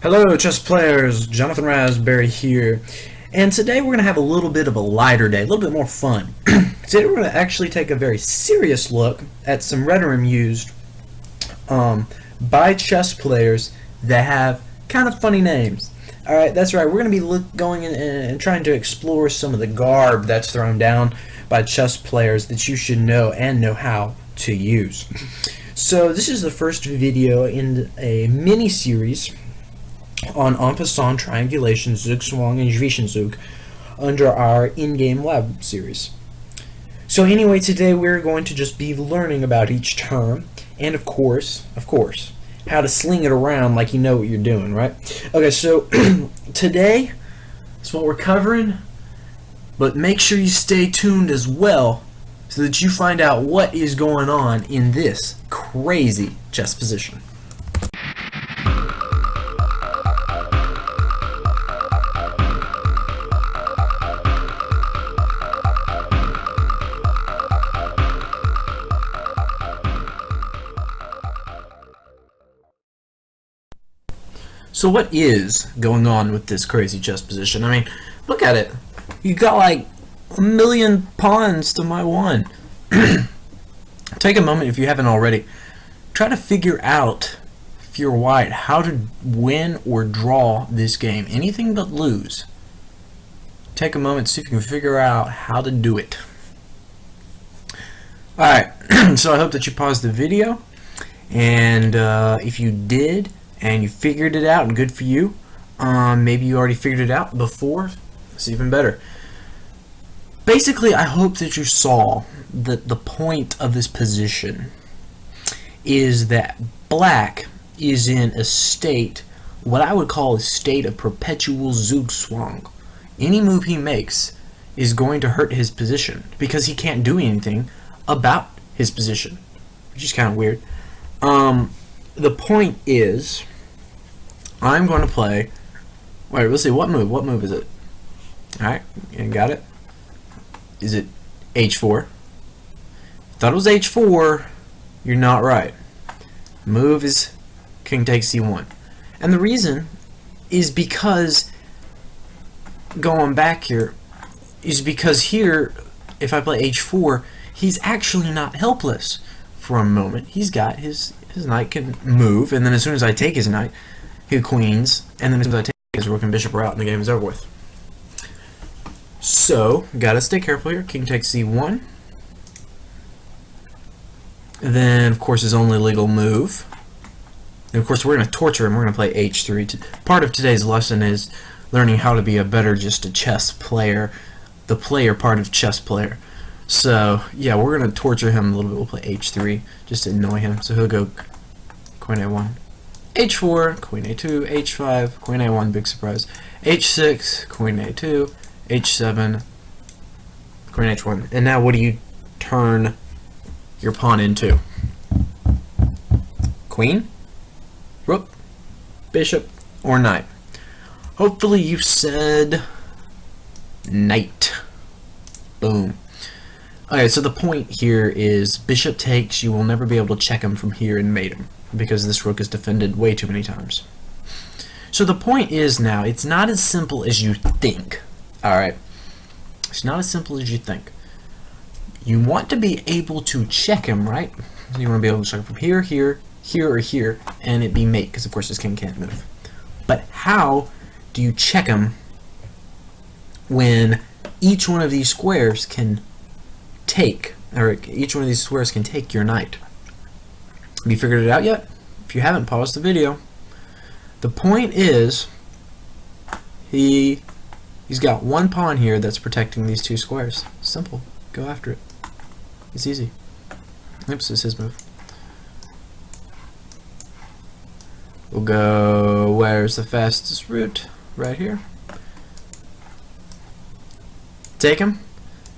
Hello chess players, Jonathan Rasberry here, and today we're going to have a little bit of a lighter day, a little bit more fun. Today we're going to actually take a very serious look at some rhetoric used by chess players that have kind of funny names. Alright, that's right, we're going to be going in and trying to explore some of the garb that's thrown down by chess players that you should know and know how to use. So this is the first video in a mini-series on passant, triangulation, zugzwang, and zwizenzug under our Endgame lab series. So anyway, today we're going to just be learning about each term and of course, how to sling it around like you know what you're doing, right? Okay, so today is what we're covering, but make sure you stay tuned as well so that you find out what is going on in this crazy chess position. So what is going on with this crazy chess position? I mean, look at it. You got like a million pawns to my one. Take a moment, if you haven't already. Try to figure out, if you're white, how to win or draw this game. Anything but lose. Take a moment, see if you can figure out how to do it. Alright, so I hope that you paused the video. And if you did, and you figured it out, and good for you. Maybe you already figured it out before. It's even better. Basically, I hope that you saw that the point of this position is that black is in a state, what I would call a state of perpetual zugzwang. Any move he makes is going to hurt his position because he can't do anything about his position, which is kind of weird. The point is, I'm going to play. Wait, let's see. What move? What move is it? Alright, you got it. Is it H4? Thought it was H4. You're not right. Move is King takes C1. And the reason is because, going back here, is because here, if I play H4, he's actually not helpless for a moment. He's got his knight can move, and then as soon as I take his knight, he queens, and then as soon as I take his rook and bishop are out, and the game is over with. So, gotta stay careful here. King takes c1. Then, of course, his only legal move. And of course, we're gonna torture him. We're gonna play h3. Part of today's lesson is learning how to be a better just a chess player, the player part of chess player. So, yeah, we're gonna torture him a little bit. We'll play h3 just to annoy him. So he'll go queen a1. H4, queen a2, h5, queen a1, big surprise, h6, queen a2, h7, queen h1. And now what do you turn your pawn into? Queen, rook, bishop, or knight? Hopefully you said knight. Boom. Okay, so the point here is bishop takes, you will never be able to check him from here and mate him, because this rook is defended way too many times. So the point is now, it's not as simple as you think. Alright? It's not as simple as you think. You want to be able to check him, right? So you want to be able to check him from here, here, here, or here, and it be mate, because of course this king can't move. But how do you check him when each one of these squares can take, or each one of these squares can take your knight? Have you figured it out yet? If you haven't, pause the video. The point is, he's got one pawn here that's protecting these two squares. Simple. Go after it. It's easy. Oops, this is his move. We'll go, where's the fastest route? Right here. Take him.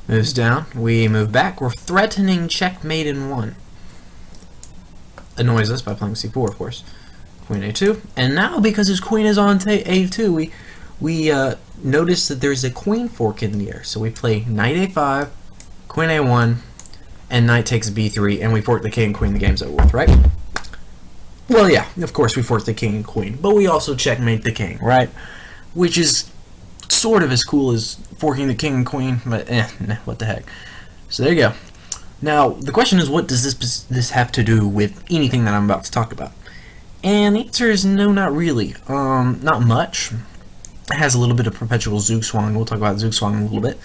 Moves down. We move back. We're threatening checkmate in one. Annoys us by playing c4, of course. Queen a2. And now, because his queen is on a2, we notice that there's a queen fork in the air. So we play knight a5, queen a1, and knight takes b3, and we fork the king and queen. The game's over with, right? Well, yeah, of course we force the king and queen, but we also checkmate the king, right? Which is sort of as cool as forking the king and queen, but nah, what the heck. So there you go. Now, the question is, what does this have to do with anything that I'm about to talk about? And the answer is no, not really. Not much. It has a little bit of perpetual zugzwang. We'll talk about zugzwang in a little bit.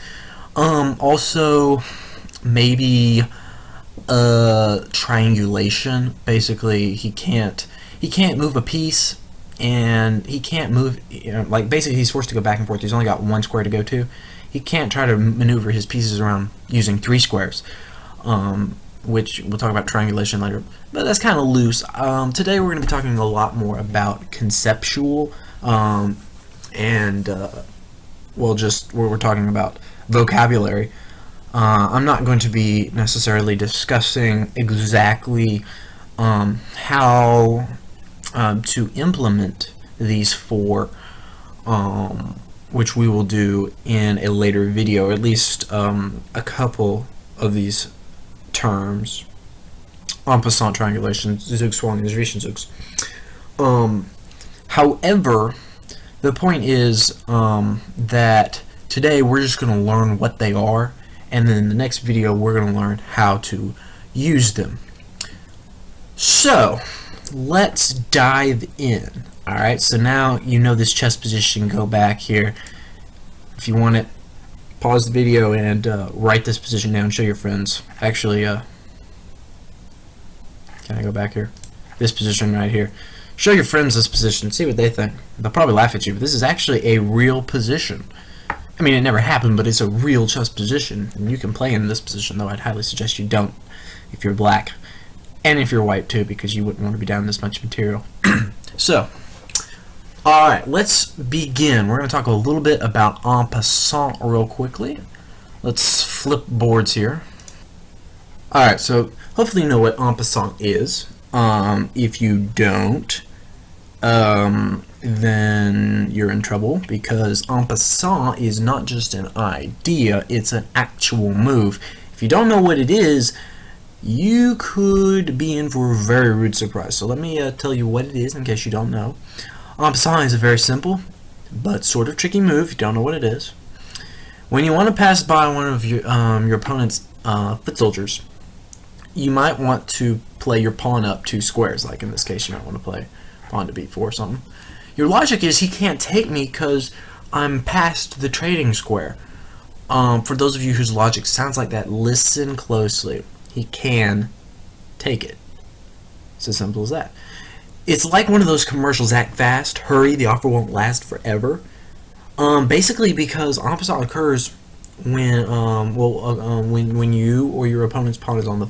Also, maybe triangulation. Basically, he can't move a piece, and he can't move, like, basically he's forced to go back and forth. He's only got one square to go to. He can't try to maneuver his pieces around using 3 squares, which we'll talk about triangulation later, but that's kind of loose. Today we're going to be talking a lot more about conceptual, and well, just where we're talking about vocabulary. I'm not going to be necessarily discussing exactly how to implement these 4, which we will do in a later video, or at least a couple of these terms: en passant, triangulation, zugzwang, and zwizenzugs. However, the point is that today we're just going to learn what they are, and then in the next video we're going to learn how to use them. So let's dive in. Alright, so now you know this chess position. Go back here. If you want it, pause the video and write this position down, show your friends. Actually, can I go back here? This position right here. Show your friends this position, see what they think. They'll probably laugh at you, but this is actually a real position. I mean, it never happened, but it's a real chess position, and you can play in this position, though I'd highly suggest you don't if you're black. And if you're white, too, because you wouldn't want to be down this much material. So, alright, let's begin. We're going to talk a little bit about en passant real quickly. Let's flip boards here. Alright, so hopefully you know what en passant is. If you don't, then you're in trouble, because en passant is not just an idea, it's an actual move. If you don't know what it is, you could be in for a very rude surprise. So let me tell you what it is in case you don't know. En passant is a very simple but sort of tricky move if you don't know what it is. When you want to pass by one of your opponent's foot soldiers, you might want to play your pawn up 2 squares. Like in this case, you might want to play pawn to b4 or something. Your logic is, he can't take me because I'm past the trading square. For those of you whose logic sounds like that, listen closely. He can take it. It's as simple as that. It's like one of those commercials: act fast, hurry, the offer won't last forever. Basically, because en passant occurs when when you or your opponent's pawn is on the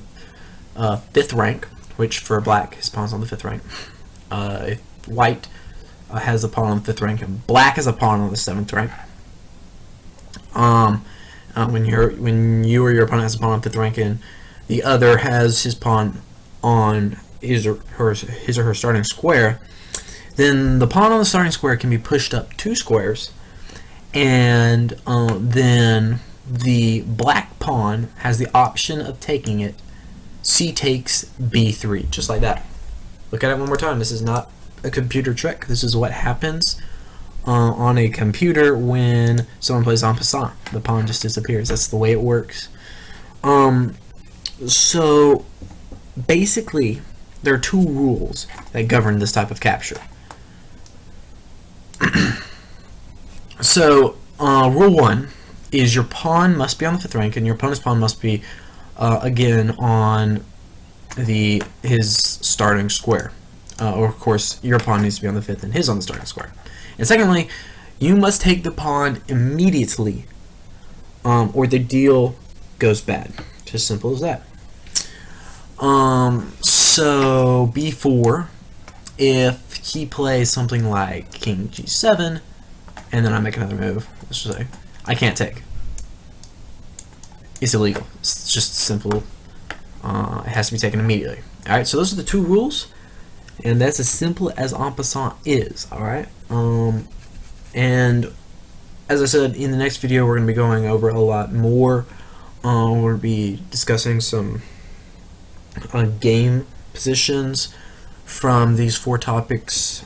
5th rank, which for black, his pawn's on the 5th rank. If white has a pawn on the 5th rank, and black has a pawn on the 7th rank. When you or your opponent has a pawn on 5th rank, and the other has his pawn on his or her starting square, then the pawn on the starting square can be pushed up 2 squares, and then the black pawn has the option of taking it. C takes b3, just like that. Look at it one more time. This is not a computer trick. This is what happens on a computer when someone plays en passant. The pawn just disappears. That's the way it works. So basically, there are 2 rules that govern this type of capture. So rule 1 is your pawn must be on the 5th rank, and your opponent's pawn must be again on his starting square. Or of course, your pawn needs to be on the 5th and his on the starting square. And secondly, you must take the pawn immediately, or the deal goes bad. Just simple as that. So b4, if he plays something like king g7, and then I make another move, let's just say, I can't take. It's illegal. It's just simple. It has to be taken immediately. Alright, so those are the 2 rules, and that's as simple as en passant is. Alright, and as I said, in the next video we're going to be going over a lot more. We're going to be discussing some game positions from these 4 topics,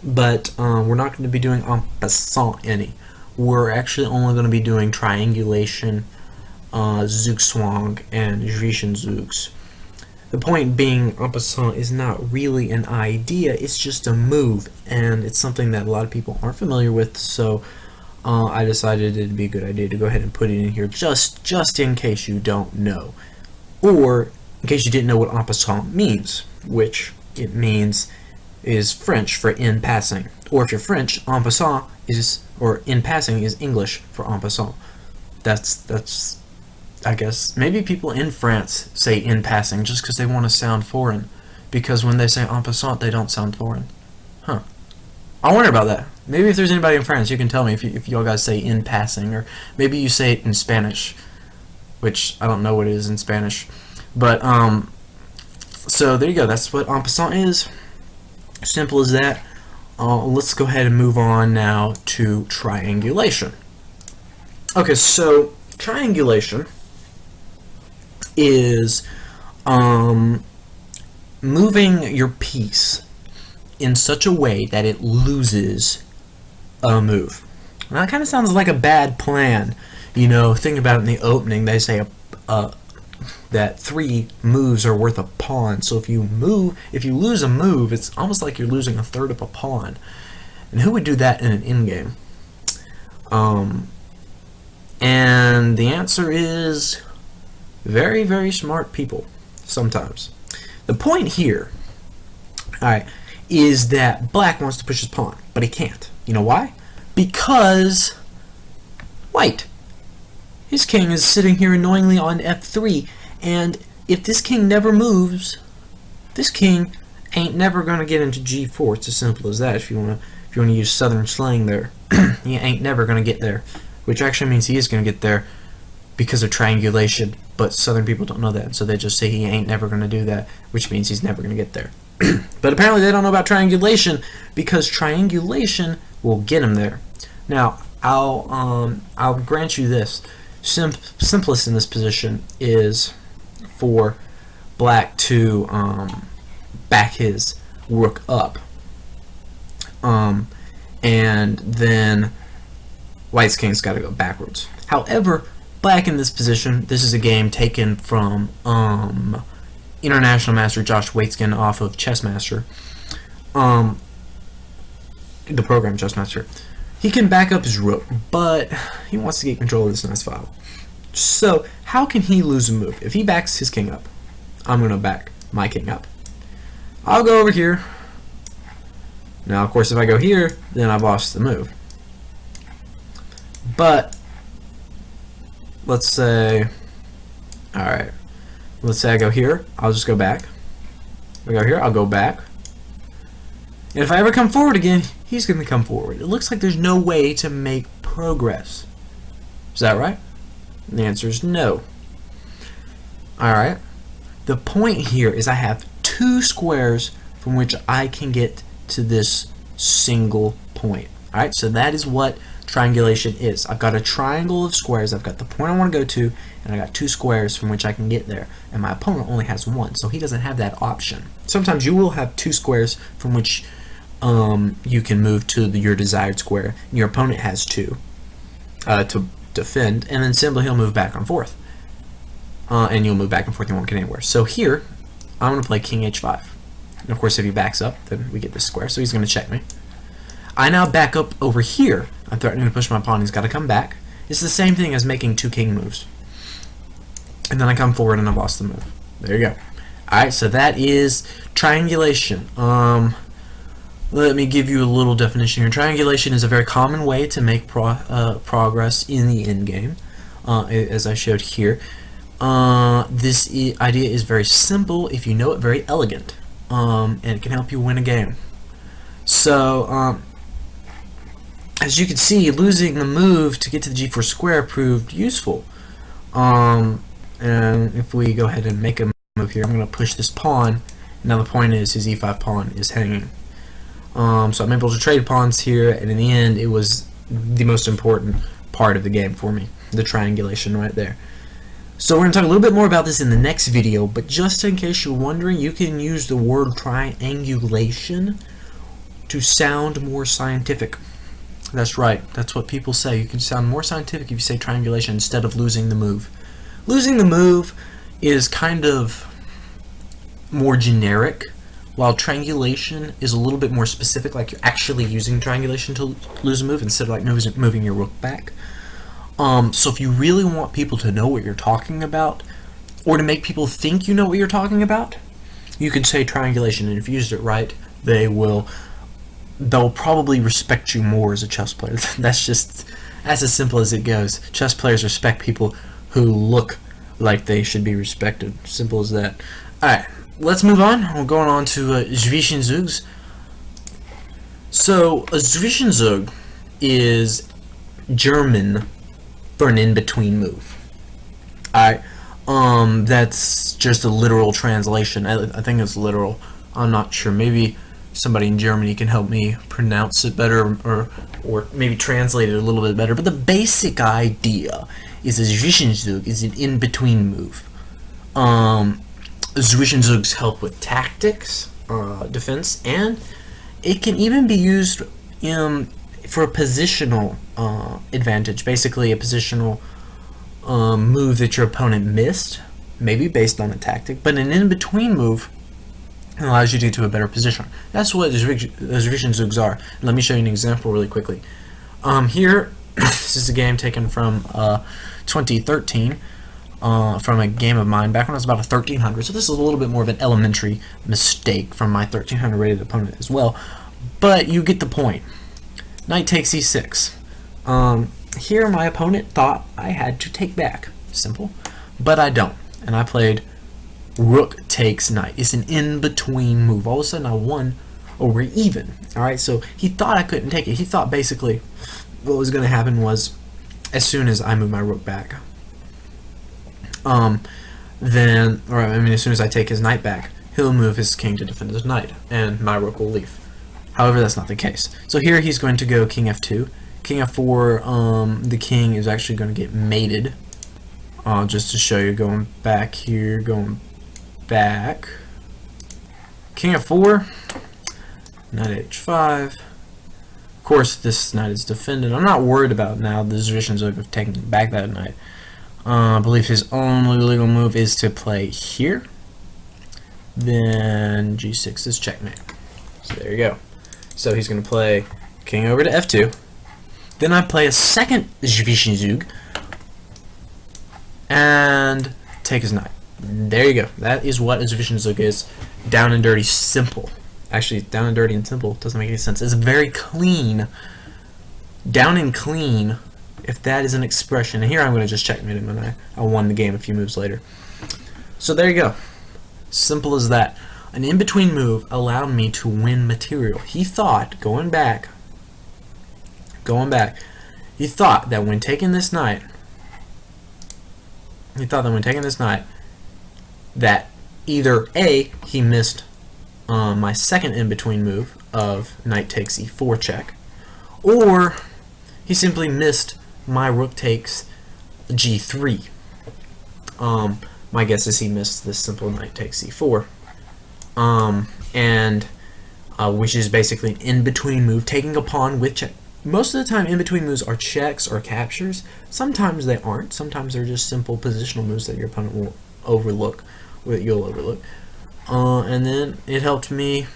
but we're not going to be doing en passant any. We're actually only going to be doing triangulation, zugzwang, and zwizenzug. The point being, en passant is not really an idea, it's just a move, and it's something that a lot of people aren't familiar with, so I decided it'd be a good idea to go ahead and put it in here just in case you don't know. Or in case you didn't know what en passant means, which it means is French for in passing. Or if you're French, en passant is, or in passing is English for en passant. That's I guess, maybe people in France say in passing just because they want to sound foreign. Because when they say en passant, they don't sound foreign. Huh. I wonder about that. Maybe if there's anybody in France, you can tell me if y'all guys say in passing, or maybe you say it in Spanish, which I don't know what it is in Spanish. But, so there you go. That's what en passant is. Simple as that. Let's go ahead and move on now to triangulation. Okay, so triangulation is moving your piece in such a way that it loses a move. Now, that kind of sounds like a bad plan. You know, think about it in the opening. They say that 3 moves are worth a pawn. So if you lose a move, it's almost like you're losing a third of a pawn. And who would do that in an endgame? And the answer is very, very smart people sometimes. The point here, alright, is that black wants to push his pawn, but he can't. You know why? Because white. His king is sitting here annoyingly on f3, and if this king never moves, this king ain't never gonna get into g4. It's as simple as that. If you wanna use southern slang there, he ain't never gonna get there. Which actually means he is gonna get there because of triangulation, but southern people don't know that, so they just say he ain't never gonna do that, which means he's never gonna get there. But apparently they don't know about triangulation, because triangulation will get him there. Now, I'll grant you this. Simplest in this position is for black to back his rook up, and then white's king's got to go backwards. However, black in this position, this is a game taken from International Master Josh Waitzkin off of Chessmaster, the program Chessmaster. He can back up his rook, but he wants to get control of this nice file. So how can he lose a move? If he backs his king up, I'm going to back my king up. I'll go over here. Now, of course, if I go here, then I've lost the move. But let's say, alright, let's say I go here, I'll just go back. If I go here, I'll go back. And if I ever come forward again, he's going to come forward. It looks like there's no way to make progress. Is that right? And the answer is no. Alright. The point here is I have 2 squares from which I can get to this single point. Alright, so that is what triangulation is. I've got a triangle of squares. I've got the point I want to go to, and I got 2 squares from which I can get there. And my opponent only has 1, so he doesn't have that option. Sometimes you will have 2 squares from which you can move to your desired square. And your opponent has 2 to defend, and then simply he'll move back and forth. And you'll move back and forth, you won't get anywhere. So here, I'm going to play king h5. And of course, if he backs up, then we get this square, so he's going to check me. I now back up over here. I'm threatening to push my pawn. He's got to come back. It's the same thing as making 2 king moves. And then I come forward and I've lost the move. There you go. Alright, so that is triangulation. Let me give you a little definition here. Triangulation is a very common way to make progress in the endgame, as I showed here. This idea is very simple, if you know it, very elegant, and it can help you win a game. So, as you can see, losing the move to get to the g4 square proved useful. And if we go ahead and make a move here, I'm going to push this pawn. Now the point is his e5 pawn is hanging. So I'm able to trade pawns here, and in the end, it was the most important part of the game for me, the triangulation right there. So we're going to talk a little bit more about this in the next video, but just in case you're wondering, you can use the word triangulation to sound more scientific. That's right, that's what people say. You can sound more scientific if you say triangulation instead of losing the move. Losing the move is kind of more generic, while triangulation is a little bit more specific, like you're actually using triangulation to lose a move instead of like moving your rook back. So if you really want people to know what you're talking about, or to make people think you know what you're talking about, you can say triangulation, and if you used it right, they'll probably respect you more as a chess player. That's as simple as it goes. Chess players respect people who look like they should be respected. Simple as that. Alright, let's move on. We're going on to zwizenzugs. So a zwizenzug is German for an in-between move. Alright, that's just a literal translation. I think it's literal. I'm not sure. Maybe somebody in Germany can help me pronounce it better, or maybe translate it a little bit better. But the basic idea is a zwischenzug is an in-between move. Zwischenzugs help with tactics, defense, and it can even be used for a positional advantage. Basically, a positional move that your opponent missed, maybe based on a tactic, but an in-between move allows you to get to a better position. That's what zwischenzugs are. Let me show you an example really quickly. Here, this is a game taken from 2013, from a game of mine back when I was about a 1300. So this is a little bit more of an elementary mistake from my 1300 rated opponent as well. But you get the point. Knight takes e6. Here my opponent thought I had to take back. Simple. But I don't. And I played rook takes knight. It's an in-between move. All of a sudden I won, or we're even. Alright, so he thought I couldn't take it. He thought basically what was going to happen was, as soon as I move my rook back, as soon as I take his knight back, he'll move his king to defend his knight, and my rook will leave. However, that's not the case. So here he's going to go king f2. King f4, the king is actually going to get mated. Just to show you, going back here, going back. King f4, knight h5. Of course, this knight is defended. I'm not worried about now the zwischenzug of taking back that knight. I believe his only legal move is to play here. Then g6 is checkmate. So there you go. So he's going to play king over to f2. Then I play a second zwischenzug and take his knight. There you go. That is what a zwischenzug is. Down and dirty, simple. Actually, down and dirty and simple doesn't make any sense. It's very clean. Down and clean, if that is an expression. And here I'm going to just checkmate him, and I won the game a few moves later. So there you go. Simple as that. An in-between move allowed me to win material. He thought, going back, he thought that when taking this knight, that either A, he missed my second in-between move of knight takes e4 check, or he simply missed my rook takes g3. My guess is he missed this simple knight takes e4, which is basically an in-between move, taking a pawn with check. Most of the time, in-between moves are checks or captures. Sometimes they aren't. Sometimes they're just simple positional moves that your opponent will overlook, you'll overlook. And then it helped me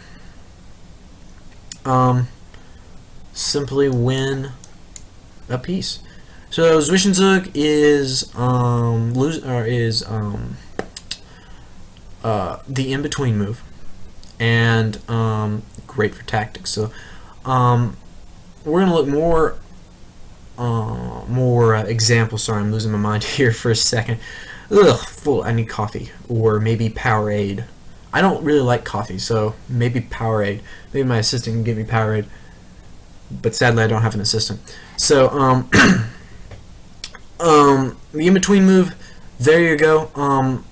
simply win a piece. So zwischenzug is the in-between move, and great for tactics. So we're gonna look more examples. Sorry, I'm losing my mind here for a second. I need coffee, or maybe Powerade. I don't really like coffee, so maybe Powerade. Maybe my assistant can give me Powerade, but sadly I don't have an assistant. So the in-between move, there you go.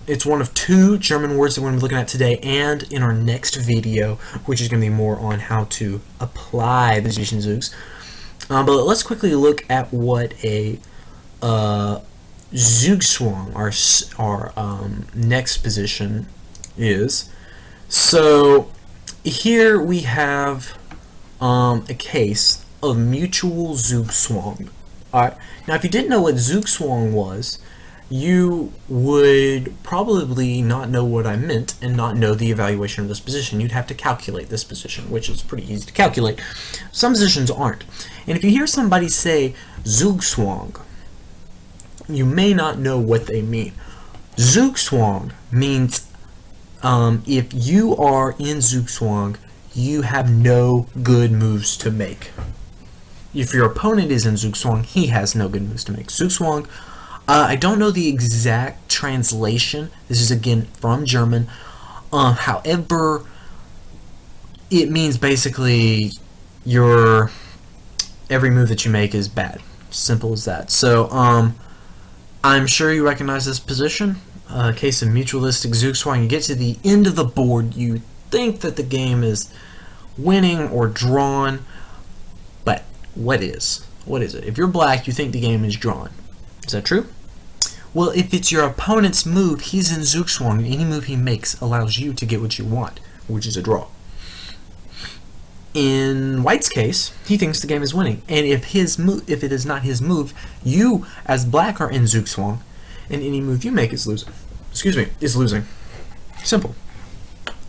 It's one of two German words that we're going to be looking at today and in our next video, which is going to be more on how to apply the zwischenzugs. But let's quickly look at what a zugzwang, our next position, is. So here we have a case of mutual zugzwang. Alright, now if you didn't know what zugzwang was, you would probably not know what I meant and not know the evaluation of this position. You'd have to calculate this position, which is pretty easy to calculate. Some positions aren't. And if you hear somebody say zugzwang, you may not know what they mean. Zugzwang means if you are in zugzwang, you have no good moves to make. If your opponent is in zugzwang, he has no good moves to make. Zugzwang, I don't know the exact translation. This is again from German. However, it means basically every move that you make is bad. Simple as that. So I'm sure you recognize this position. Case of mutualistic zugzwang. You get to the end of the board, you think that the game is winning or drawn, but what is it? If you're black, you think the game is drawn. Is that true? Well, if it's your opponent's move, he's in zugzwang, and any move he makes allows you to get what you want, which is a draw. In White's case, he thinks the game is winning, and if it is not his move, you as black are in zugzwang, and any move you make is losing. Is losing. Simple.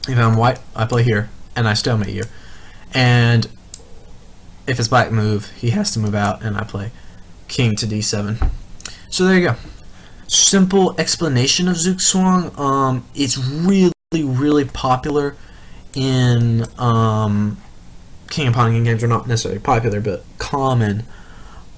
If I'm white, I play here, and I stalemate you, and if it's black move, he has to move out, and I play king to d7. So there you go. Simple explanation of zugzwang. It's really popular in king and pawn games. Are not necessarily popular, but common.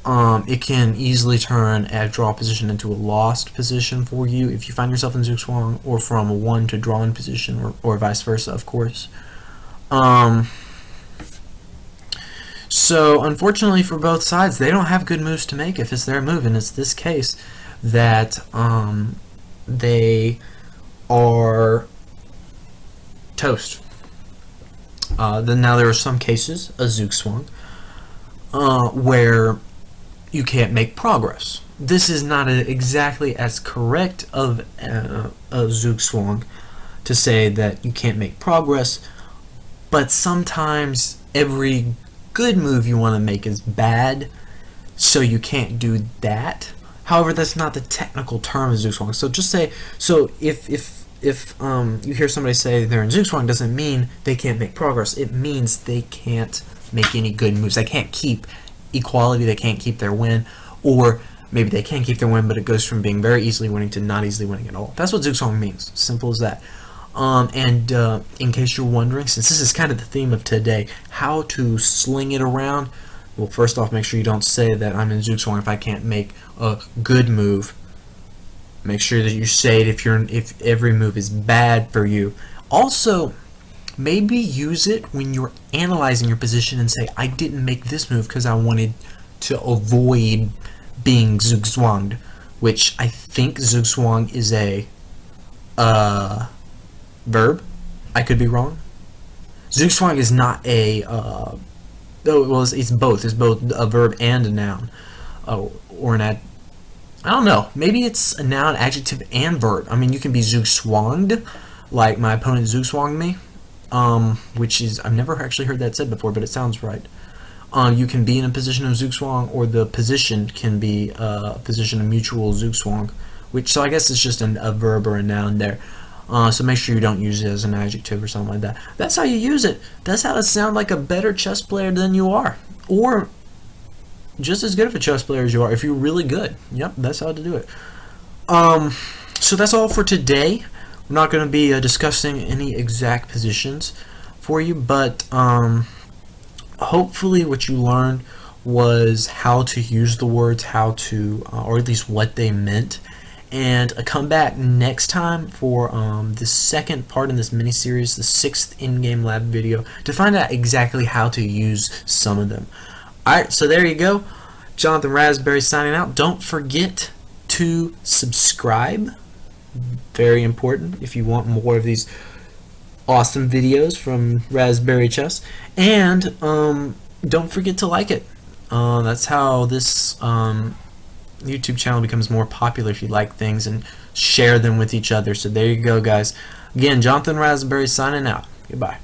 It can easily turn a draw position into a lost position for you if you find yourself in zugzwang, or from a won to drawn position, or vice versa, of course. So unfortunately for both sides, they don't have good moves to make if it's their move, and it's this case that they are toast. Then now there are some cases, a zugzwang, where you can't make progress. This is not exactly as correct of a zugzwang to say that you can't make progress, but sometimes every good move you want to make is bad, so you can't do that. However, that's not the technical term of zugzwang. So just say, so if you hear somebody say they're in zugzwang, doesn't mean they can't make progress. It means they can't make any good moves. They can't keep equality. They can't keep their win, or maybe they can keep their win, but it goes from being very easily winning to not easily winning at all. That's what zugzwang means. Simple as that. In case you're wondering, since this is kind of the theme of today, how to sling it around. Well, first off, make sure you don't say that I'm in zugzwang if I can't make a good move. Make sure that you say it if every move is bad for you. Also, maybe use it when you're analyzing your position and say, I didn't make this move because I wanted to avoid being zugzwanged, which I think zugzwang is a verb. I could be wrong. Zugzwang is not a it's both. It's both a verb and a noun, or I don't know. Maybe it's a noun, adjective, and verb. I mean, you can be zugzwanged, like my opponent zugzwanged me, which is, I've never actually heard that said before, but it sounds right. You can be in a position of zugzwang, or the position can be a position of mutual zugzwang, so I guess it's just a verb or a noun there. So make sure you don't use it as an adjective or something like that. That's how you use it. That's how to sound like a better chess player than you are, or just as good of a chess player as you are if you're really good. Yep, that's how to do it. So that's all for today. We're not going to be discussing any exact positions for you, but hopefully what you learned was how to use the words, how to, or at least what they meant. And come back next time for the second part in this mini-series, the 6th in-game lab video, to find out exactly how to use some of them. Alright, so there you go. Jonathan Rasberry signing out. Don't forget to subscribe. Very important if you want more of these awesome videos from Rasberry Chess. And don't forget to like it. That's how this YouTube channel becomes more popular if you like things and share them with each other. So there you go, guys. Again, Jonathan Rasberry signing out. Goodbye.